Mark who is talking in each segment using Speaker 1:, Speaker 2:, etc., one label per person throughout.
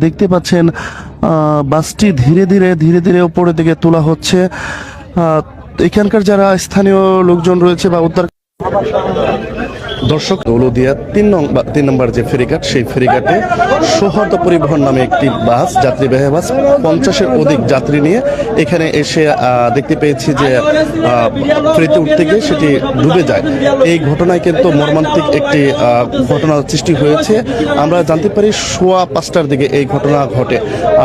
Speaker 1: দেখতে পাচ্ছেন বাসটি ধীরে ধীরে ধীরে ধীরে উপরের দিকে তোলা হচ্ছে। এখানকার যারা স্থানীয় লোকজন রয়েছে বা উদ্ধার দর্শক, দৌলদিয়া 3 নম্বর যে ফেরিঘাট, সেই ফেরিঘাটে সৌহার্দ্য পরিবহন নামে একটি বাস, যাত্রীবাহী বাস 50-এর অধিক যাত্রী নিয়ে এখানে এসে দেখতে পেয়েছি যে ফেরিতে উঠতে গিয়ে সেটি ডুবে যায়। এই ঘটনায় কিন্তু মর্মান্তিক একটি ঘটনার সৃষ্টি হয়েছে। আমরা জানতে পারি 5:15টার দিকে এই ঘটনা ঘটে।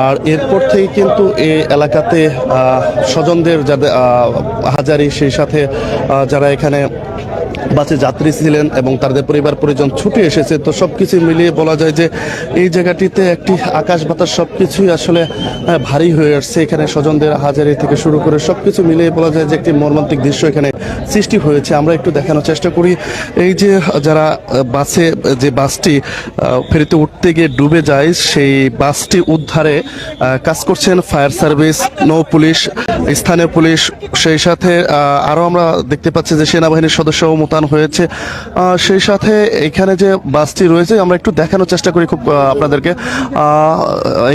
Speaker 1: আর এরপর থেকে কিন্তু এই এলাকাতে স্বজনদের যাদের হাজারি, সেই সাথে যারা এখানে বাসে যাত্রী ছিলেন এবং তাদের পরিবার পরিজন ছুটে এসেছে। তো সবকিছু মিলিয়ে বলা যায় যে এই জায়গাটিতে একটি আকাশ বাতাস সবকিছুই আসলে ভারী হয়ে আসছে। এখানে স্বজনদের হাজারি থেকে শুরু করে সবকিছু মিলিয়ে বলা যায় যে একটি মর্মান্তিক দৃশ্য এখানে সৃষ্টি হয়েছে। আমরা একটু দেখানোর চেষ্টা করি। এই যে যারা বাসে, যে বাসটি ফেরিতে উঠতে গিয়ে ডুবে যায়, সেই বাসটি উদ্ধারে কাজ করছেন ফায়ার সার্ভিস, নৌ পুলিশ, স্থানীয় পুলিশ, সেই সাথে আরও আমরা দেখতে পাচ্ছি যে সেনাবাহিনীর সদস্যও মোতায়েন হয়েছে। সেই সাথে এখানে যে বাসটি রয়েছে, আমরা একটু দেখানোর চেষ্টা করি খুব আপনাদেরকে।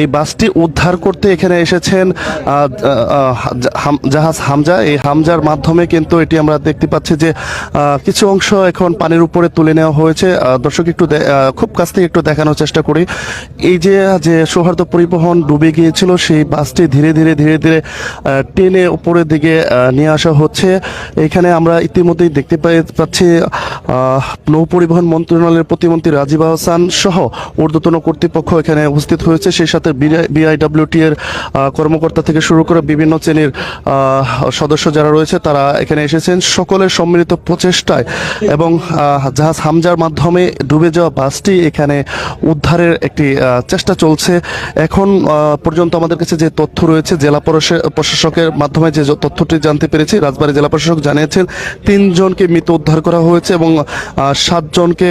Speaker 1: এই বাসটি উদ্ধার করতে এখানে এসেছেন জাহাজ হামজা। এই হামজার মাধ্যমে কিন্তু এটি আমরা দেখতে পাচ্ছি যে কিছু অংশ এখন পানির উপরে তুলে নেওয়া হয়েছে। দর্শক, একটু খুব কাছ থেকে একটু দেখানোর চেষ্টা করি। এই যে সৌহার্দ্য পরিবহন ডুবে গিয়েছিল, সেই বাসটি ধীরে ধীরে ধীরে ধীরে টেনে উপরের দিকে নিয়ে আসা হচ্ছে। এখানে আমরা ইতিমধ্যেই দেখতে পাচ্ছি নৌ পরিবহন মন্ত্রণালয়ের প্রতিমন্ত্রী রাজীব আহসান সহ ঊর্ধ্বতন কর্তৃপক্ষ এখানে উপস্থিত হয়েছে। সেই সাথে বিআইডব্লিউটি এর কর্মকর্তা থেকে শুরু করে বিভিন্ন শ্রেণীর সদস্য যারা রয়েছে তারা এখানে এসেছেন। সকলের সম্মিলিত প্রচেষ্টায় এবং জাহাজ হামজার মাধ্যমে ডুবে যাওয়া বাসটি এখানে উদ্ধারের একটি চেষ্টা চলছে। এখন পর্যন্ত আমাদের কাছে যে তথ্য রয়েছে, জেলা প্রশাসকের মাধ্যমে যে তথ্যটি জানতে পেরেছি, রাজবাড়ী জেলা প্রশাসক জানিয়েছেন 3 জনকে মৃত উদ্ধার করা হয়েছে এবং 7 জনকে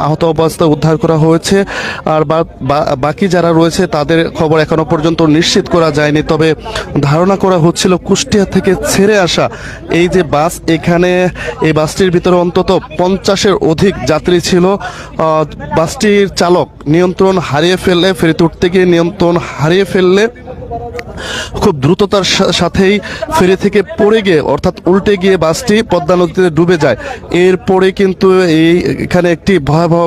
Speaker 1: আহত অবস্থায় উদ্ধার করা হয়েছে। আর বাকি যারা রয়েছে তাদের খবর এখনো পর্যন্ত নিশ্চিত করা যায়নি। তবে ধারণা করা হচ্ছিল কুষ্টিয়া থেকে ছেড়ে আসা এই যে বাস, এখানে এই বাসটির ভিতরে অন্তত 50-এর অধিক যাত্রী ছিল। বাসটির চালক নিয়ন্ত্রণ হারিয়ে ফেললে, ফেরিতে উঠতে গিয়ে নিয়ন্ত্রণ হারিয়ে ফেললে খুব দ্রুততার সাথেই ফেরি থেকে পড়ে গিয়ে, অর্থাৎ উল্টে গিয়ে বাসটি পদ্মা নদীতে ডুবে যায়। এরপরে কিন্তু এখানে একটি ভয়াবহ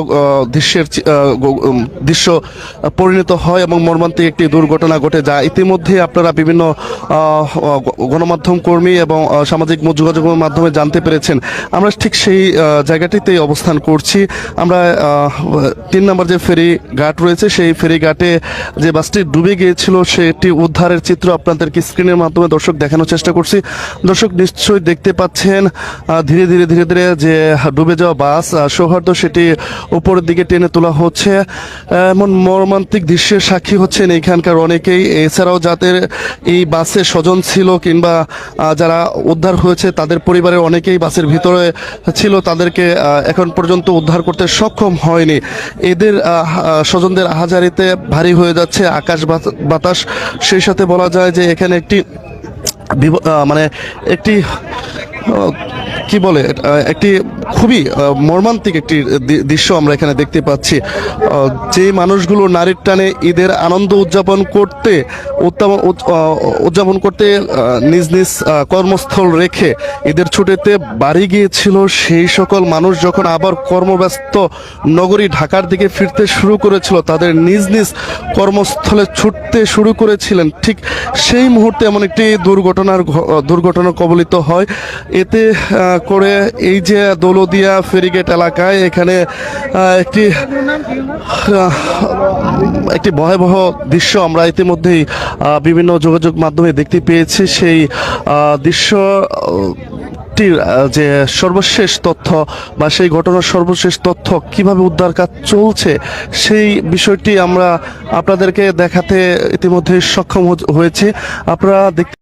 Speaker 1: দৃশ্য পরিণত হয় এবং মর্মান্তিক একটি দুর্ঘটনা ঘটে যায়। ইতিমধ্যে আপনারা বিভিন্ন গণমাধ্যম কর্মী এবং সামাজিক যোগাযোগের মাধ্যমে জানতে পেরেছেন। আমরা ঠিক সেই জায়গাটিতেই অবস্থান করছি। আমরা 3 নম্বর যে ফেরি ঘাট রয়েছে, সেই ফেরি ঘাটে যে বাসটি ডুবে গিয়েছিল সেটি উদ্ধারের চিত্র আপনাদেরকে স্ক্রিনের মাধ্যমে দর্শক দেখানোর চেষ্টা করছি। দর্শক, নিশ্চয়ই দেখতে পাচ্ছেন ধীরে ধীরে ধীরে ধীরে যে ডুবে যাওয়া বাস সৌহার্দ্য, সেটি উপরের দিকে টেনে তোলা হচ্ছে। এমন মর্মান্তিক দৃশ্যের সাক্ষী হচ্ছেন এখানকার অনেকেই। এছাড়াও যাদের এই বাসে স্বজন ছিল কিংবা যারা উদ্ধার হয়েছে তাদের পরিবারের অনেকেই বাসের ভিতরে ছিল, তাদেরকে এখন পর্যন্ত উদ্ধার করতে সক্ষম হয়নি। এদের স্বজনদের আহাজারিতে ভারী হয়ে যাচ্ছে আকাশ বাতাস। সেই সাথে বলা যায় যে এখানে একটি একটি খুবই মর্মান্তিক একটি দৃশ্য আমরা এখানে দেখতে পাচ্ছি। যে মানুষগুলো নারীর টানে ঈদের আনন্দ উদযাপন করতে নিজ নিজ কর্মস্থল রেখে ঈদের ছুটিতে বাড়ি গিয়েছিল, সেই সকল মানুষ যখন আবার কর্মব্যস্ত নগরী ঢাকার দিকে ফিরতে শুরু করেছিল, তাদের নিজ নিজ কর্মস্থলে ছুটতে শুরু করেছিলেন, ঠিক সেই মুহূর্তে এমন একটি দুর্ঘটনার কবলিত হয়। এতে করে এই যে দৌলদিয়া ফেরিগেট এলাকায় এখানে একটি ভয়াবহ দৃশ্য আমরা ইতিমধ্যেই বিভিন্ন যোগাযোগ মাধ্যমে দেখতে পেয়েছি। সেই দৃশ্য যে সর্বশেষ তথ্য বা সেই ঘটনার সর্বশেষ তথ্য কিভাবে উদ্ধার কাজ চলছে, সেই বিষয়টি আমরা আপনাদেরকে দেখাতে ইতিমধ্যে সক্ষম হয়েছি। আপনারা দেখতে